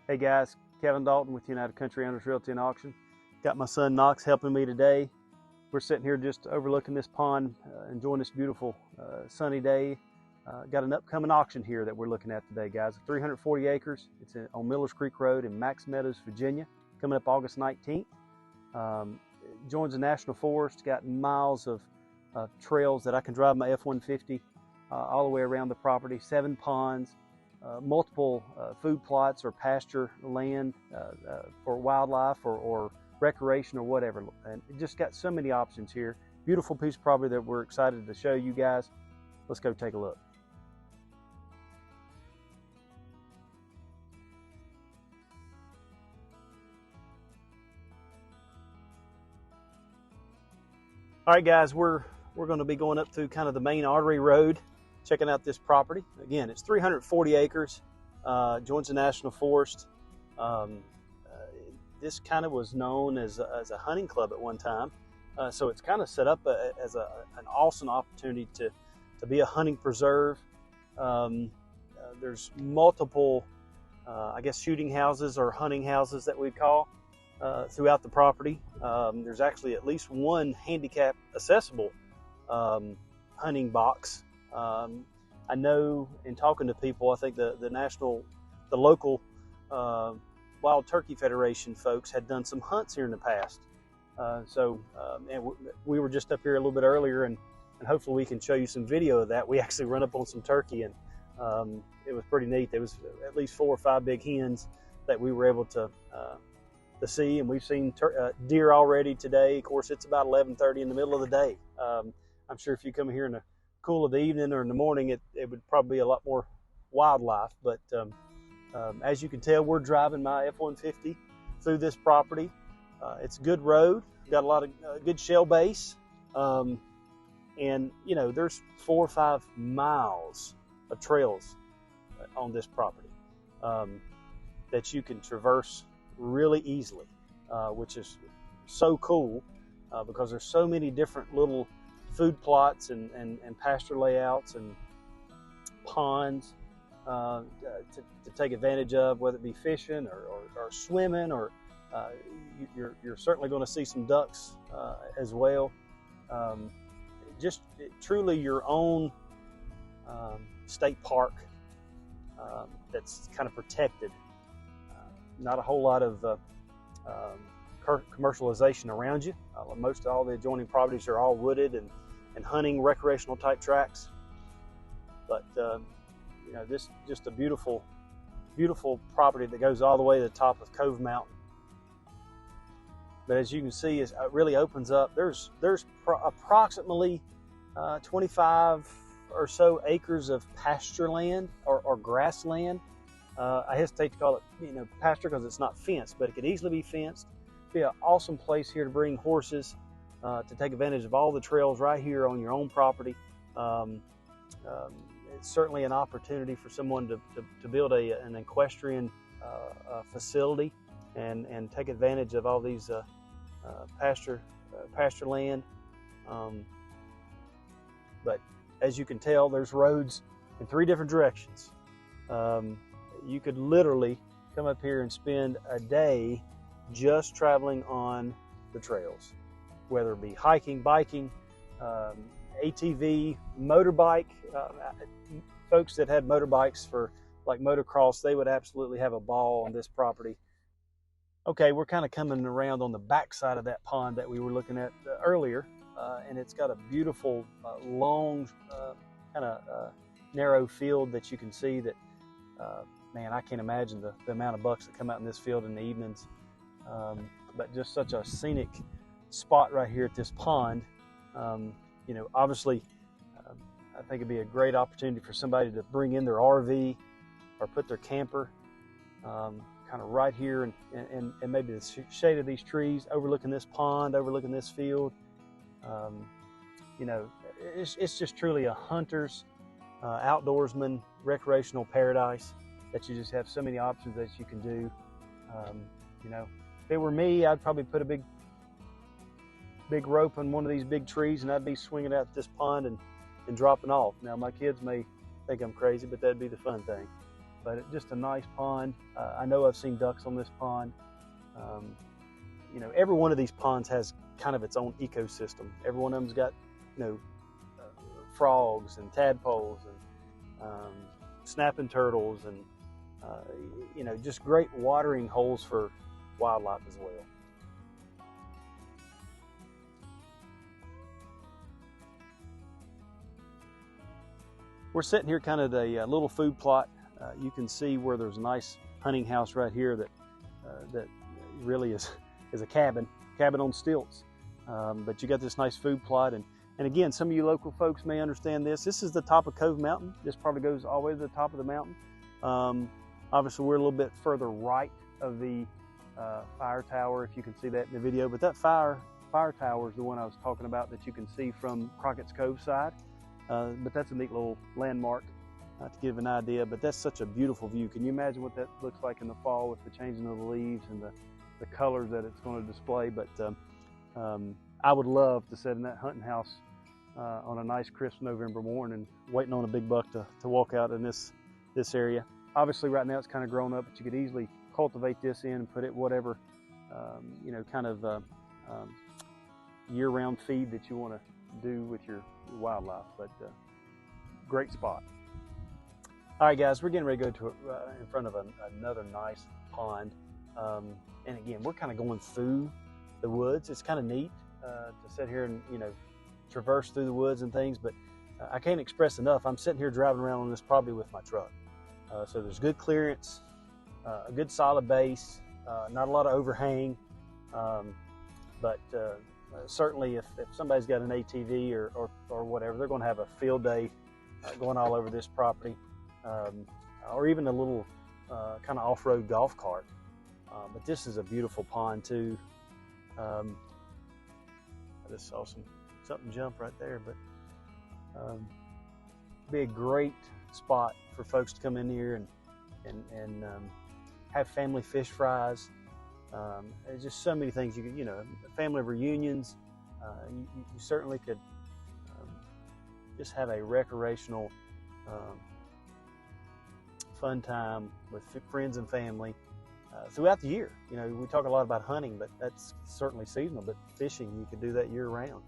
Hey guys, Kevin Dalton with United Country Owners Realty and Auction. Got my son Knox helping me today. We're sitting here just overlooking this pond, enjoying this beautiful sunny day. Got an upcoming auction here that we're looking at today, guys. 340 acres. It's on Millers Creek Road in Max Meadows, Virginia, coming up August 19th. Joins the National Forest, got miles of trails that I can drive my F-150 all the way around the property, 7 ponds, multiple food plots or pasture land for wildlife or recreation or whatever. And it just got so many options here. Beautiful piece of property that we're excited to show you guys. Let's go take a look. All right, guys, we're going to be going up through kind of the main artery road, checking out this property. Again, it's 340 acres, joins the National Forest. This kind of was known as a hunting club at one time, so it's kind of set up as an awesome opportunity to be a hunting preserve. There's multiple, I guess, shooting houses or hunting houses that we call throughout the property. There's actually at least one handicap accessible hunting box. I know in talking to people, I think the local Wild Turkey Federation folks had done some hunts here in the past. And we were just up here a little bit earlier, and hopefully we can show you some video of that. We actually run up on some turkey, and it was pretty neat. There was at least 4 or 5 big hens that we were able to see, and we've seen deer already today. Of course, it's about 11:30 in the middle of the day. I'm sure if you come here in the cool of the evening or in the morning, it would probably be a lot more wildlife. But as you can tell, we're driving my F-150 through this property. It's a good road, got a lot of good shell base, and you know, there's 4 or 5 miles of trails on this property that you can traverse really easily, which is so cool because there's so many different little food plots and pasture layouts and ponds to take advantage of, whether it be fishing or swimming, or you're certainly going to see some ducks as well. Just truly your own state park that's kind of protected. Not a whole lot of commercialization around you. Most all the adjoining properties are all wooded and hunting, recreational type tracts. But you know, this just a beautiful property that goes all the way to the top of Cove Mountain. But as you can see, it really opens up. There's approximately 25 or so acres of pasture land or grassland. I hesitate to call it, you know, pasture because it's not fenced, but it could easily be fenced. It'd be an awesome place here to bring horses, to take advantage of all the trails right here on your own property. It's certainly an opportunity for someone to build an equestrian facility and take advantage of all these pasture land. But as you can tell, there's roads in 3 different directions. You could literally come up here and spend a day just traveling on the trails, whether it be hiking, biking, ATV, motorbike. Folks that had motorbikes for like motocross, they would absolutely have a ball on this property. Okay, we're kind of coming around on the back side of that pond that we were looking at earlier, and it's got a beautiful, long, kind of narrow field that you can see that, man, I can't imagine the amount of bucks that come out in this field in the evenings. But just such a scenic spot right here at this pond. You know, obviously, I think it'd be a great opportunity for somebody to bring in their RV or put their camper kind of right here and maybe the shade of these trees, overlooking this pond, overlooking this field. You know, it's just truly a hunter's, outdoorsman, recreational paradise that you just have so many options that you can do. You know, if it were me, I'd probably put a big rope on one of these big trees and I'd be swinging out this pond and dropping off. Now, my kids may think I'm crazy, but that'd be the fun thing. but just a nice pond. I know I've seen ducks on this pond. You know, every one of these ponds has kind of its own ecosystem. Every one of them's got, you know, frogs and tadpoles and snapping turtles and you know, just great watering holes for wildlife as well. We're sitting here kind of a little food plot. You can see where there's a nice hunting house right here that really is a cabin on stilts. But you got this nice food plot, and again, some of you local folks may understand this. This is the top of Cove Mountain. This probably goes all the way to the top of the mountain. Obviously, we're a little bit further right of the fire tower, if you can see that in the video. But that fire tower is the one I was talking about that you can see from Crockett's Cove side. But that's a neat little landmark to give an idea. But that's such a beautiful view. Can you imagine what that looks like in the fall with the changing of the leaves and the colors that it's going to display? But I would love to sit in that hunting house on a nice crisp November morning waiting on a big buck to walk out in this area. Obviously right now it's kind of grown up, but you could easily cultivate this in and put it whatever you know, kind of year-round feed that you want to do with your wildlife. But great spot. All right, guys, we're getting ready to go to in front of another nice pond, and again, we're kind of going through the woods. It's kind of neat to sit here and, you know, traverse through the woods and things, but I can't express enough. I'm sitting here driving around on this property with my truck, so there's good clearance, a good solid base, not a lot of overhang, but certainly if somebody's got an ATV or whatever, they're going to have a field day going all over this property, or even a little kind of off-road golf cart. But this is a beautiful pond too. I just saw something jump right there, but be a great spot for folks to come in here and have family fish fries. There's just so many things you know, family reunions. You certainly could just have a recreational fun time with friends and family throughout the year. You know, we talk a lot about hunting, but that's certainly seasonal, but fishing, you could do that year round.